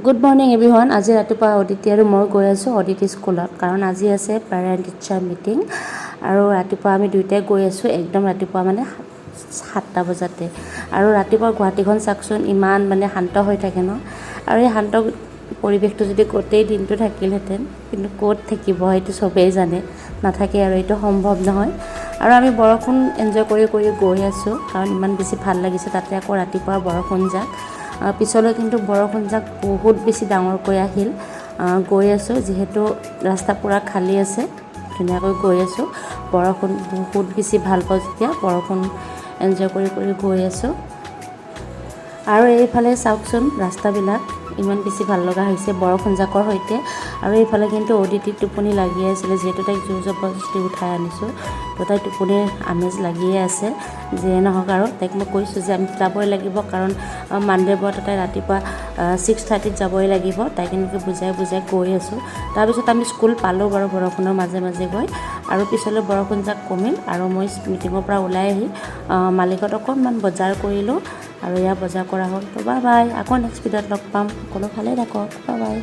Good morning everyone. আজি ৰাতিপুৱা অদিতি আৰু মই গৈ আছোঁ অদিতি স্কুলত, কাৰণ আজি আছে পেৰেণ্ট টিচাৰ মিটিং। আৰু ৰাতিপুৱা আমি দুয়োটাই গৈ আছোঁ, একদম ৰাতিপুৱা মানে 7টা বজাতে। আৰু ৰাতিপুৱা গুৱাহাটীখন চাওকচোন, ইমান মানে শান্ত হৈ থাকে ন। আৰু এই শান্ত পৰিৱেশটো যদি গোটেই দিনটো থাকিলহেঁতেন, কিন্তু ক'ত থাকিব সেইটো চবেই জানে, নাথাকে আৰু এইটো সম্ভৱ নহয়। আৰু আমি বৰষুণ এনজয় কৰি গৈ আছোঁ, কাৰণ ইমান বেছি ভাল লাগিছে। তাতে আকৌ ৰাতিপুৱা বৰষুণ যাক, পিছলৈ কিন্তু বৰষুণ যাক বহুত বেছি ডাঙৰকৈ আহিল। গৈ আছোঁ, যিহেতু ৰাস্তা পূৰা খালী আছে, ধুনীয়াকৈ গৈ আছোঁ। বৰষুণ বহুত বেছি ভাল পাওঁ যেতিয়া বৰষুণ এনজয় কৰি গৈ আছোঁ। আৰু এইফালে চাওকচোন, ৰাস্তাবিলাক ইমান বেছি ভাল লগা হৈছে বৰষুণ জাকৰ সৈতে। আৰু এইফালে কিন্তু অদিতিৰ টোপনি লাগিয়ে আছিলে, যিহেতু তাইক জোৰ জবৰদস্তি উঠাই আনিছোঁ, তো তাইৰ টোপনিৰ আমেজ লাগিয়ে আছে। যিয়ে নহওক, আৰু তাইক মই কৈছোঁ যে আমি যাবই লাগিব, কাৰণ মানডেৰ পৰা তাই ৰাতিপুৱা 6:30ত যাবই লাগিব। তাইক এনেকৈ বুজাই গৈ আছোঁ। তাৰপিছত আমি স্কুল পালোঁ বাৰু বৰষুণৰ মাজে মাজে গৈ। আৰু পিছলৈ বৰষুণ যাক কমিল, আৰু মই মিটিঙৰ পৰা ওলাই আহি মালিকত অকণমান বজাৰ কৰিলোঁ। আৰু এয়া বজাৰ কৰা হ'ল। তো বাই বাই, আকৌ নেক্সট ভিডিঅ'ত লগ পাম। সকলো ভালেই থাকক, বাই বাই।